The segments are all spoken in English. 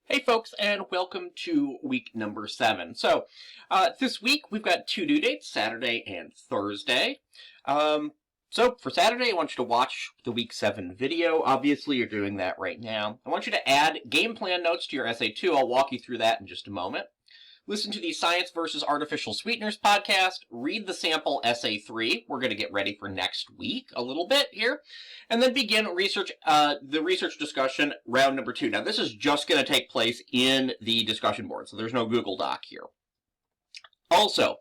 Hey folks, and welcome to week number 7. This week we've got two due dates, Saturday and Thursday. So for Saturday, I want you to watch the week 7 video. Obviously, you're doing that right now. I want you to add game plan notes to your essay too. I'll walk you through that in just a moment. Listen to the Science versus Artificial Sweeteners podcast. Read the sample essay 3. We're going to get ready for next week a little bit here. And then begin the research discussion round number 2. Now, this is just going to take place in the discussion board, so there's no Google Doc here. Also,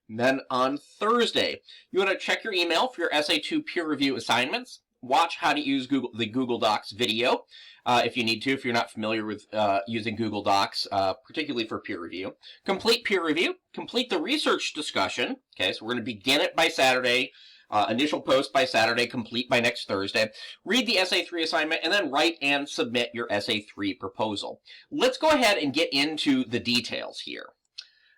then on Thursday, you want to check your email for your essay 2 peer review assignments. Watch how to use the Google Docs video if you need to, if you're not familiar with using Google Docs, particularly for peer review. Complete peer review. Complete the research discussion. Okay, so we're going to begin it by Saturday. Initial post by Saturday, complete by next Thursday. Read the essay 3 assignment, and then write and submit your essay 3 proposal. Let's go ahead and get into the details here.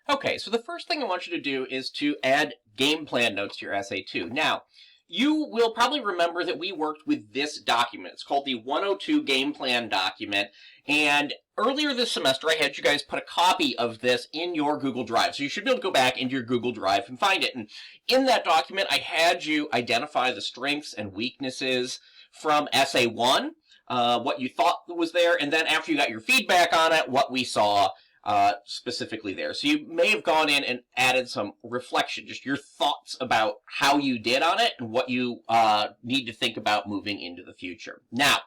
Okay, so the first thing I want you to do is to add game plan notes to your essay 2. Now, you will probably remember that we worked with this document. It's called the 102 Game Plan document. And earlier this semester, I had you guys put a copy of this in your Google Drive. So you should be able to go back into your Google Drive and find it. And in that document, I had you identify the strengths and weaknesses from essay 1, what you thought was there, and then after you got your feedback on it, what we saw specifically there. So you may have gone in and added some reflection, just your thoughts about how you did on it and what you need to think about moving into the future. Now,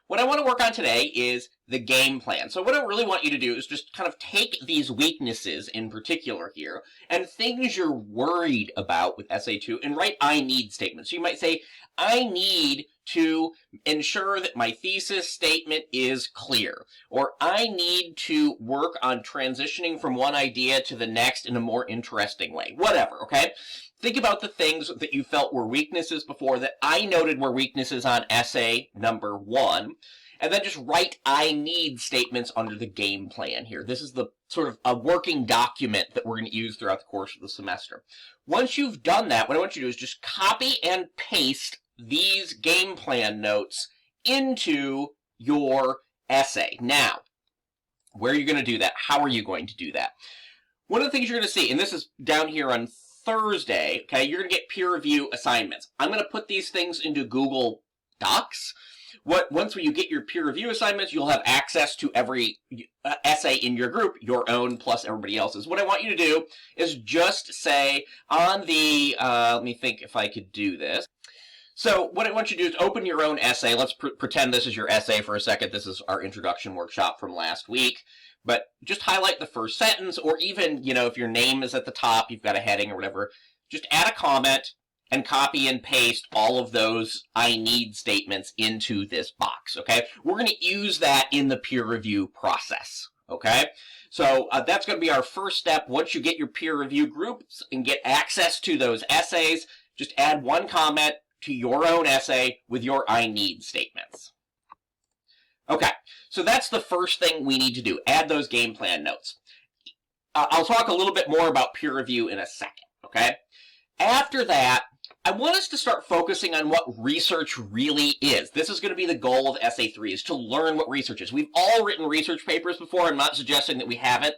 what I want to work on today is the game plan. So what I really want you to do is just kind of take these weaknesses in particular here and things you're worried about with essay 2 and write I need statements. So you might say, I need to ensure that my thesis statement is clear, or I need to work on transitioning from one idea to the next in a more interesting way. Whatever, okay? Think about the things that you felt were weaknesses before that I noted were weaknesses on essay number 1, and then just write I need statements under the game plan here. This is the sort of a working document that we're going to use throughout the course of the semester. Once you've done that, what I want you to do is just copy and paste these game plan notes into your essay. Now, where are you going to do that? How are you going to do that? One of the things you're going to see, and this is down here on Thursday, okay, you're going to get peer review assignments. I'm going to put these things into Google Docs. Once you get your peer review assignments, you'll have access to every essay in your group, your own plus everybody else's. What I want you to do is just say on the, let me think if I could do this. So what I want you to do is open your own essay. Let's pretend this is your essay for a second. This is our introduction workshop from last week. But just highlight the first sentence, or even, if your name is at the top, you've got a heading or whatever, just add a comment and copy and paste all of those I need statements into this box, okay? We're going to use that in the peer review process, okay? So that's going to be our first step. Once you get your peer review groups and get access to those essays, just add one comment to your own essay with your I need statements. Okay, so that's the first thing we need to do, add those game plan notes. I'll talk a little bit more about peer review in a second, okay? After that, I want us to start focusing on what research really is. This is going to be the goal of essay 3, is to learn what research is. We've all written research papers before. I'm not suggesting that we haven't,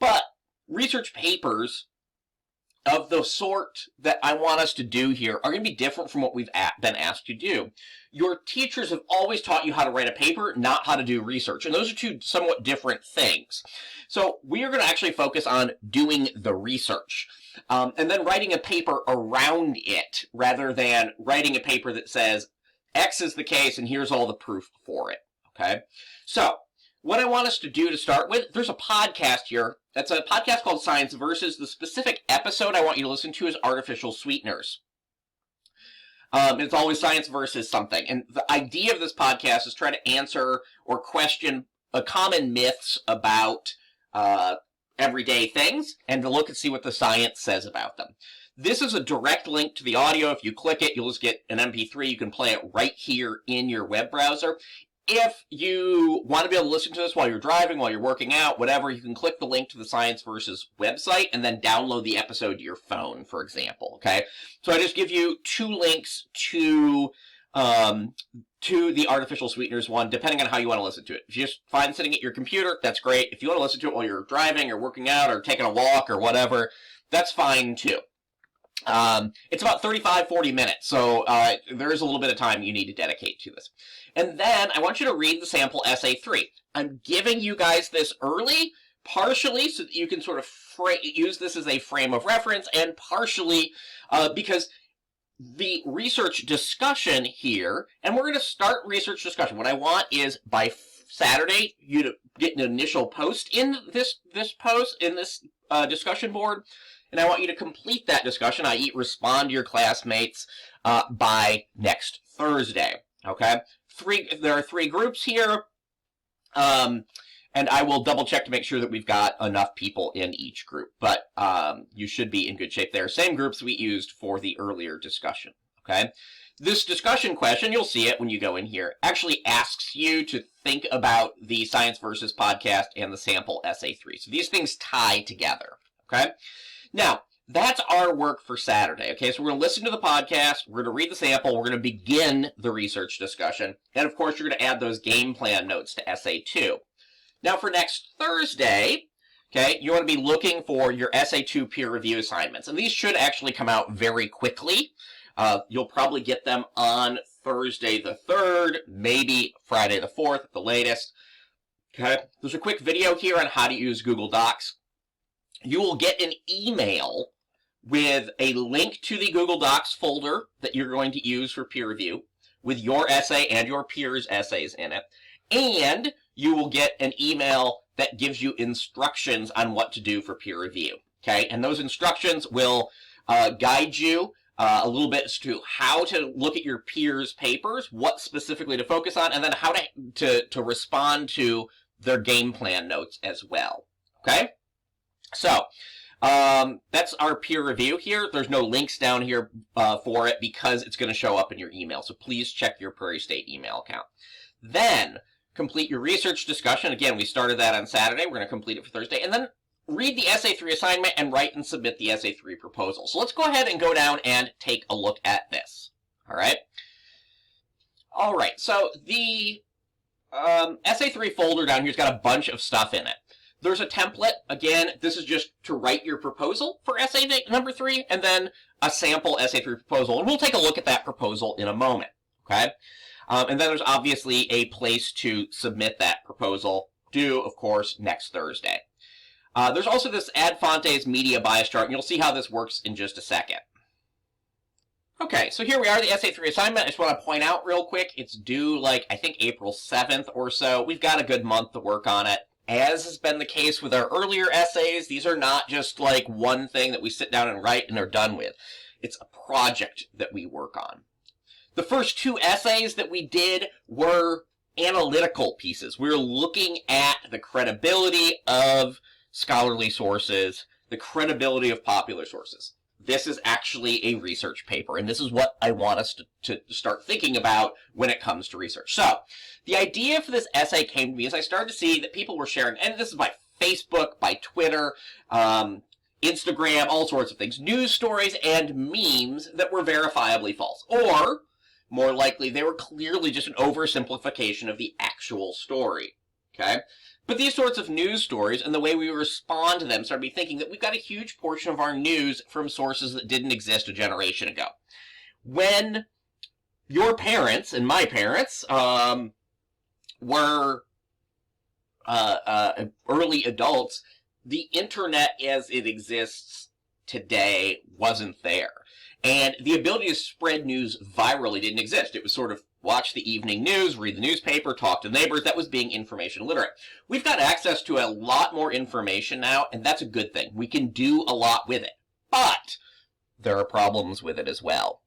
but research papers of the sort that I want us to do here are going to be different from what we've been asked to do. Your teachers have always taught you how to write a paper, not how to do research, and those are two somewhat different things. So we are going to actually focus on doing the research, and then writing a paper around it, rather than writing a paper that says X is the case and here's all the proof for it, okay? So what I want us to do to start with, there's a podcast here. That's a podcast called Science Versus. The specific episode I want you to listen to is Artificial Sweeteners. It's always science versus something. And the idea of this podcast is try to answer or question common myths about everyday things and to look and see what the science says about them. This is a direct link to the audio. If you click it, you'll just get an MP3. You can play it right here in your web browser. If you want to be able to listen to this while you're driving, while you're working out, whatever, you can click the link to the Science Versus website and then download the episode to your phone, for example, okay? So I just give you two links to to the artificial sweeteners one, depending on how you want to listen to it. If you just find sitting at your computer, that's great. If you want to listen to it while you're driving or working out or taking a walk or whatever, that's fine too. It's about 40 minutes, so there is a little bit of time you need to dedicate to this. And then I want you to read the sample essay 3. I'm giving you guys this early, partially so that you can sort of use this as a frame of reference, and partially because the research discussion here, and we're going to start research discussion. What I want is by Saturday you to get an initial post in this discussion board, and I want you to complete that discussion, i.e. respond to your classmates by next Thursday. Okay? There are 3 groups here, and I will double check to make sure that we've got enough people in each group. But you should be in good shape there. Same groups we used for the earlier discussion. Okay? This discussion question, you'll see it when you go in here, actually asks you to think about the Science Versus podcast and the sample essay 3. So these things tie together. Okay? Now, that's our work for Saturday, okay? So we're going to listen to the podcast, we're going to read the sample, we're going to begin the research discussion, and of course you're going to add those game plan notes to Essay 2. Now for next Thursday, okay, you want to be looking for your Essay 2 peer review assignments, and these should actually come out very quickly. You'll probably get them on Thursday the 3rd, maybe Friday the 4th at the latest. Okay, there's a quick video here on how to use Google Docs. You will get an email with a link to the Google Docs folder that you're going to use for peer review, with your essay and your peers' essays in it, and you will get an email that gives you instructions on what to do for peer review. Okay, and those instructions will guide you a little bit as to how to look at your peers' papers, what specifically to focus on, and then how to respond to their game plan notes as well. Okay? So, that's our peer review here. There's no links down here for it because it's going to show up in your email. So please check your Prairie State email account. Then, complete your research discussion. Again, we started that on Saturday. We're going to complete it for Thursday. And then read the Essay 3 assignment and write and submit the Essay 3 proposal. So let's go ahead and go down and take a look at this. All right? All right, so the Essay 3 folder down here has got a bunch of stuff in it. There's a template. Again, this is just to write your proposal for essay number 3, and then a sample essay 3 proposal. And we'll take a look at that proposal in a moment, okay? And then there's obviously a place to submit that proposal, due, of course, next Thursday. There's also this Ad Fontes media bias chart, and you'll see how this works in just a second. Okay, so here we are, the Essay 3 assignment. I just want to point out real quick, it's due, like, I think April 7th or so. We've got a good month to work on it. As has been the case with our earlier essays, these are not just like one thing that we sit down and write and are done with. It's a project that we work on. The first 2 essays that we did were analytical pieces. We were looking at the credibility of scholarly sources, the credibility of popular sources. This is actually a research paper, and this is what I want us to start thinking about when it comes to research. So, the idea for this essay came to me as I started to see that people were sharing, and this is by Facebook, by Twitter, Instagram, all sorts of things, news stories and memes that were verifiably false. Or, more likely, they were clearly just an oversimplification of the actual story. Okay? But these sorts of news stories and the way we respond to them started me thinking that we've got a huge portion of our news from sources that didn't exist a generation ago. When your parents and my parents were early adults, the internet as it exists today wasn't there. And the ability to spread news virally didn't exist. It was sort of watch the evening news, read the newspaper, talk to neighbors. That was being information literate. We've got access to a lot more information now, and that's a good thing. We can do a lot with it. But there are problems with it as well.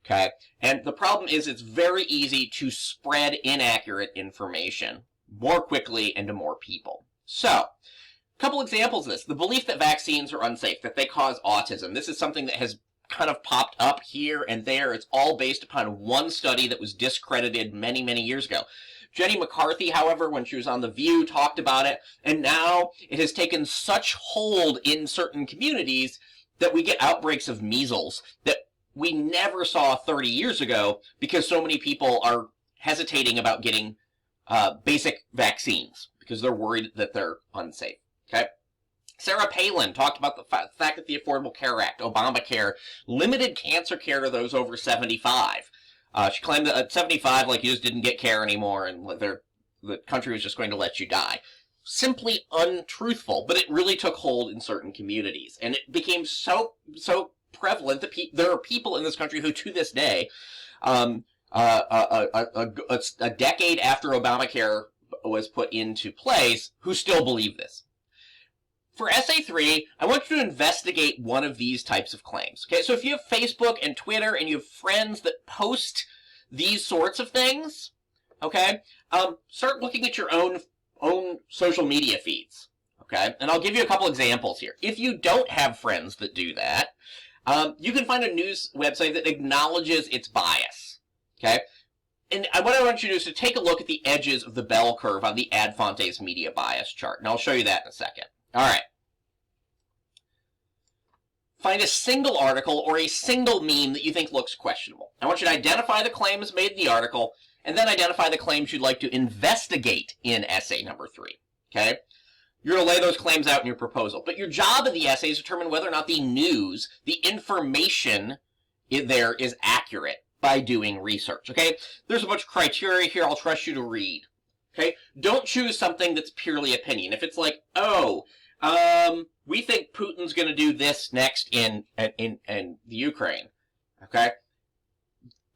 Okay? And the problem is it's very easy to spread inaccurate information more quickly and to more people. So, a couple examples of this. The belief that vaccines are unsafe, that they cause autism. This is something that has kind of popped up here and there. It's all based upon one study that was discredited many, many years ago. Jenny McCarthy, however, when she was on The View, talked about it, and now it has taken such hold in certain communities that we get outbreaks of measles that we never saw 30 years ago because so many people are hesitating about getting basic vaccines because they're worried that they're unsafe. Okay? Sarah Palin talked about the fact that the Affordable Care Act, Obamacare, limited cancer care to those over 75. She claimed that at 75, like, you just didn't get care anymore and the country was just going to let you die. Simply untruthful, but it really took hold in certain communities. And it became so prevalent that there are people in this country who, to this day, a decade after Obamacare was put into place, who still believe this. For Essay 3, I want you to investigate one of these types of claims. Okay, so if you have Facebook and Twitter and you have friends that post these sorts of things, okay, start looking at your own social media feeds. Okay, and I'll give you a couple examples here. If you don't have friends that do that, you can find a news website that acknowledges its bias. Okay, and what I want you to do is to take a look at the edges of the bell curve on the Ad Fontes media bias chart, and I'll show you that in a second. All right. Find a single article or a single meme that you think looks questionable. I want you to identify the claims made in the article, and then identify the claims you'd like to investigate in essay number 3. Okay? You're going to lay those claims out in your proposal. But your job in the essay is to determine whether or not the news, the information there is accurate by doing research. Okay? There's a bunch of criteria here I'll trust you to read. Okay? Don't choose something that's purely opinion. If it's like, we think Putin's going to do this next in the Ukraine. Okay?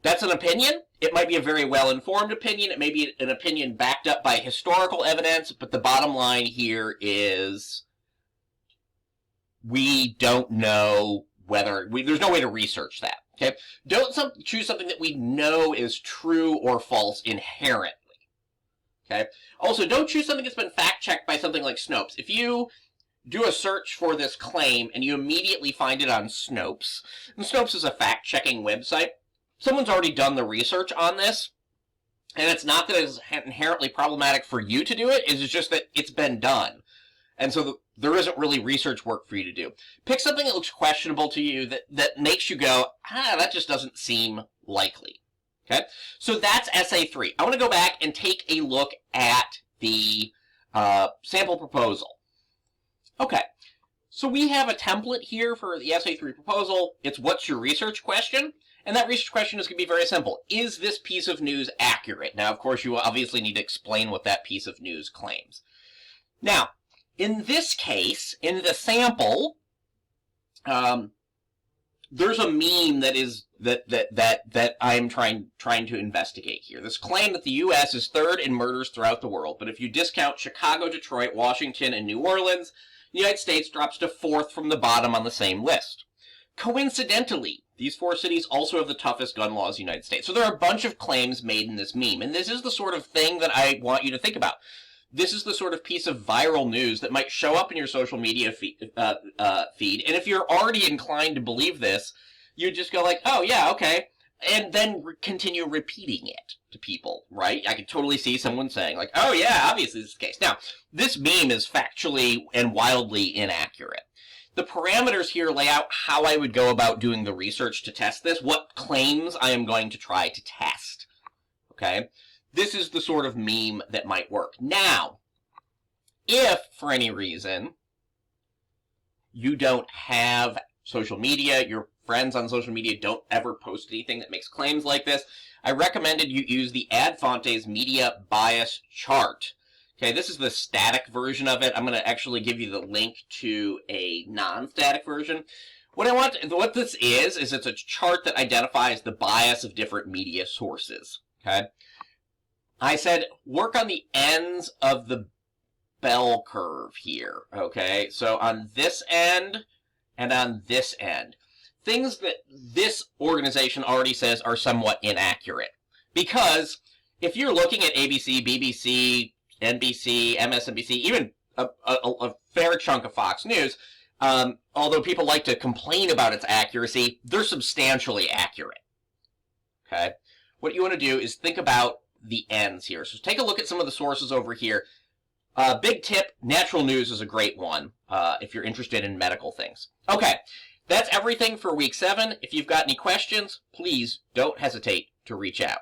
That's an opinion. It might be a very well-informed opinion. It may be an opinion backed up by historical evidence, but the bottom line here is we don't know whether... there's no way to research that. Okay? Don't choose something that we know is true or false inherently. Okay? Also, don't choose something that's been fact-checked by something like Snopes. If you do a search for this claim and you immediately find it on Snopes, and Snopes is a fact-checking website, someone's already done the research on this, and it's not that it's inherently problematic for you to do it, it's just that it's been done. And so there isn't really research work for you to do. Pick something that looks questionable to you that makes you go, that just doesn't seem likely. Okay? So that's Essay 3. I want to go back and take a look at the sample proposal. Okay. So we have a template here for the Essay 3 proposal. It's what's your research question? And that research question is going to be very simple. Is this piece of news accurate? Now, of course, you obviously need to explain what that piece of news claims. Now, in this case, in the sample, there's a meme that I'm trying to investigate here. This claim that the U.S. is third in murders throughout the world, but if you discount Chicago, Detroit, Washington, and New Orleans, the United States drops to 4th from the bottom on the same list. Coincidentally, these 4 cities also have the toughest gun laws in the United States. So there are a bunch of claims made in this meme, and this is the sort of thing that I want you to think about. This is the sort of piece of viral news that might show up in your social media feed, and if you're already inclined to believe this, you just go like, oh yeah, okay, and then continue repeating it to people, right? I could totally see someone saying like, oh yeah, obviously this is the case. Now, this meme is factually and wildly inaccurate. The parameters here lay out how I would go about doing the research to test this, what claims I am going to try to test. Okay? This is the sort of meme that might work. Now, if, for any reason, you don't have social media, your friends on social media don't ever post anything that makes claims like this, I recommended you use the Ad Fontes media bias chart. Okay, this is the static version of it. I'm going to actually give you the link to a non-static version. What this is it's a chart that identifies the bias of different media sources. Okay, I said work on the ends of the bell curve here. Okay, so on this end and on this end, things that this organization already says are somewhat inaccurate. Because if you're looking at ABC, BBC, NBC, MSNBC, even a fair chunk of Fox News, although people like to complain about its accuracy, they're substantially accurate. Okay? What you want to do is think about the ends here. So take a look at some of the sources over here. Big tip, Natural News is a great one if you're interested in medical things. Okay, that's everything for week 7. If you've got any questions, please don't hesitate to reach out.